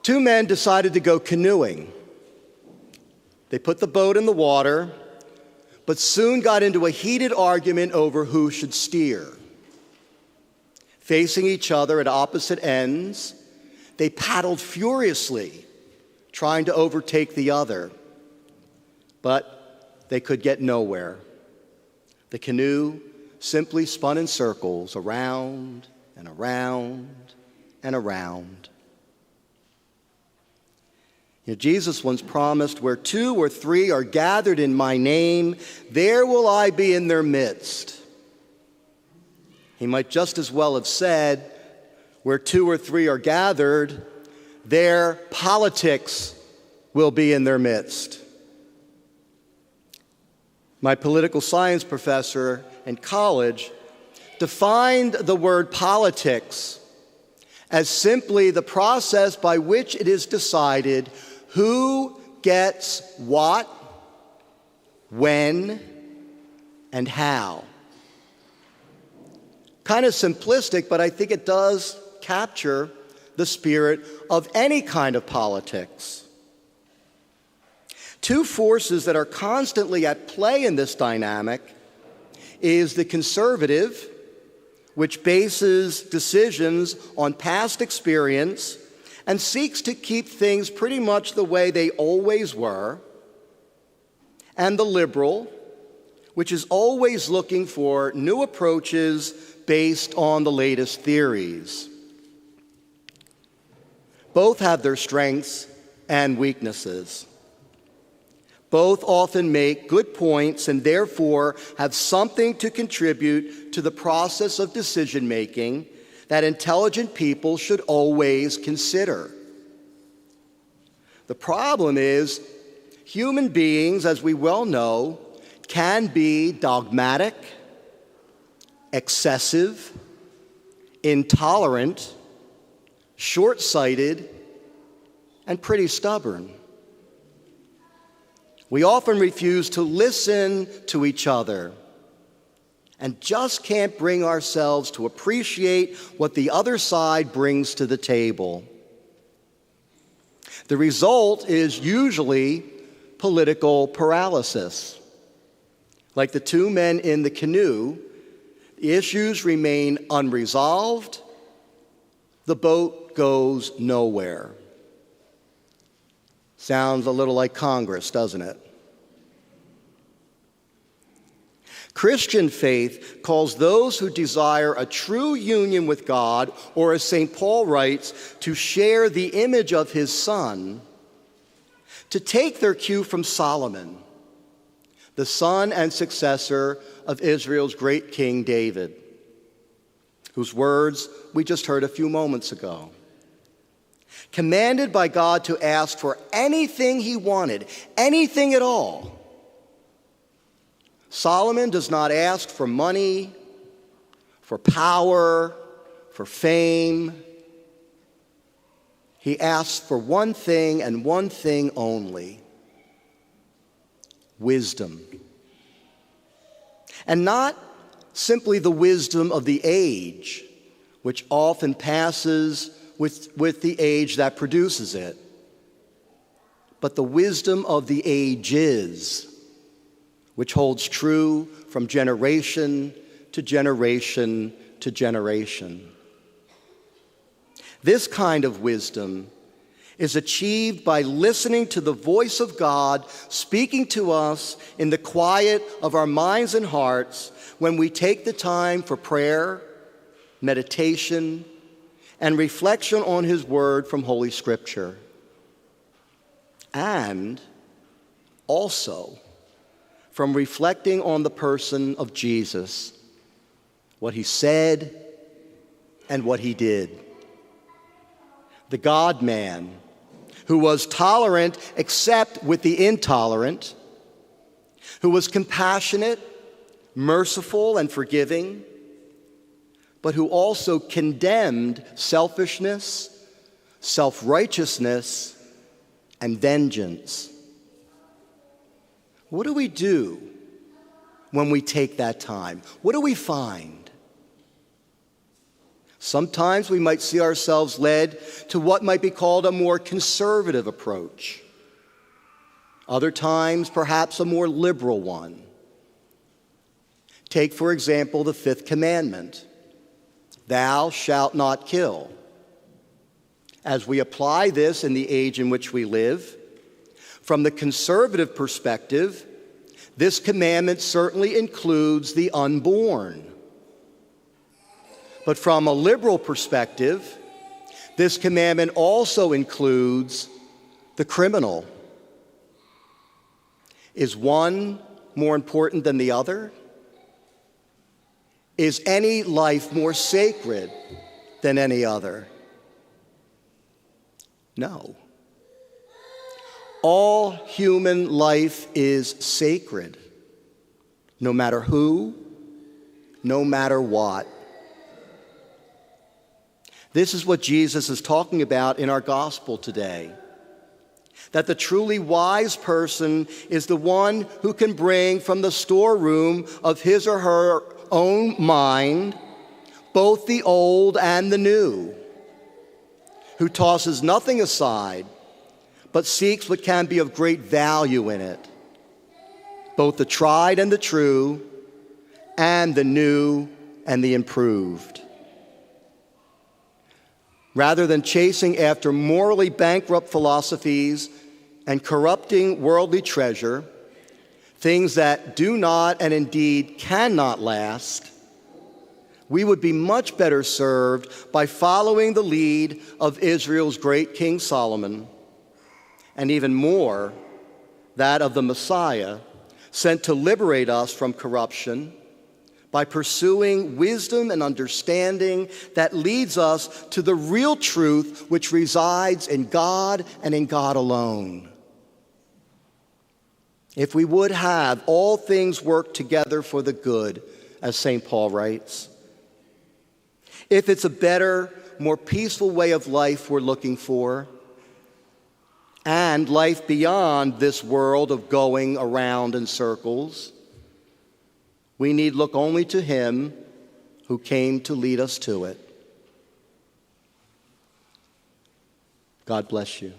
Two men decided to go canoeing. They put the boat in the water, but soon got into a heated argument over who should steer. Facing each other at opposite ends, they paddled furiously, trying to overtake the other. But they could get nowhere. The canoe simply spun in circles, around and around and around. Jesus once promised, "Where two or three are gathered in my name, there will I be in their midst." He might just as well have said, "Where two or three are gathered, their politics will be in their midst." My political science professor in college defined the word politics as simply the process by which it is decided who gets what, when, and how. Kind of simplistic, but I think it does capture the spirit of any kind of politics. Two forces that are constantly at play in this dynamic is the conservative, which bases decisions on past experience and seeks to keep things pretty much the way they always were, and the liberal, which is always looking for new approaches based on the latest theories. Both have their strengths and weaknesses. Both often make good points and therefore have something to contribute to the process of decision-making that intelligent people should always consider. The problem is, human beings, as we well know, can be dogmatic, excessive, intolerant, short-sighted, and pretty stubborn. We often refuse to listen to each other and just can't bring ourselves to appreciate what the other side brings to the table. The result is usually political paralysis. Like the two men in the canoe, the issues remain unresolved. The boat goes nowhere. Sounds a little like Congress, doesn't it? Christian faith calls those who desire a true union with God, or as St. Paul writes, to share the image of his Son, to take their cue from Solomon, the son and successor of Israel's great King David, whose words we just heard a few moments ago. Commanded by God to ask for anything he wanted, anything at all, Solomon does not ask for money, for power, for fame. He asks for one thing and one thing only: wisdom. And not simply the wisdom of the age, which often passes with the age that produces it, but the wisdom of the ages, which holds true from generation to generation to generation. This kind of wisdom is achieved by listening to the voice of God speaking to us in the quiet of our minds and hearts when we take the time for prayer, meditation, and reflection on his word from Holy Scripture. And also from reflecting on the person of Jesus, what he said and what he did. The God-man, who was tolerant except with the intolerant, who was compassionate, merciful, and forgiving, but who also condemned selfishness, self-righteousness, and vengeance. What do we do when we take that time? What do we find? Sometimes we might see ourselves led to what might be called a more conservative approach. Other times, perhaps a more liberal one. Take, for example, the fifth commandment, thou shalt not kill. As we apply this in the age in which we live, from the conservative perspective, this commandment certainly includes the unborn. But from a liberal perspective, this commandment also includes the criminal. Is one more important than the other? Is any life more sacred than any other? No. All human life is sacred, no matter who, no matter what. This is what Jesus is talking about in our gospel today. That the truly wise person is the one who can bring from the storeroom of his or her own mind both the old and the new, who tosses nothing aside but seeks what can be of great value in it, both the tried and the true, and the new and the improved. Rather than chasing after morally bankrupt philosophies and corrupting worldly treasure, things that do not and indeed cannot last, we would be much better served by following the lead of Israel's great King Solomon, and even more, that of the Messiah, sent to liberate us from corruption, by pursuing wisdom and understanding that leads us to the real truth which resides in God and in God alone. If we would have all things work together for the good, as St. Paul writes, if it's a better, more peaceful way of life we're looking for, and life beyond this world of going around in circles, we need look only to him who came to lead us to it. God bless you.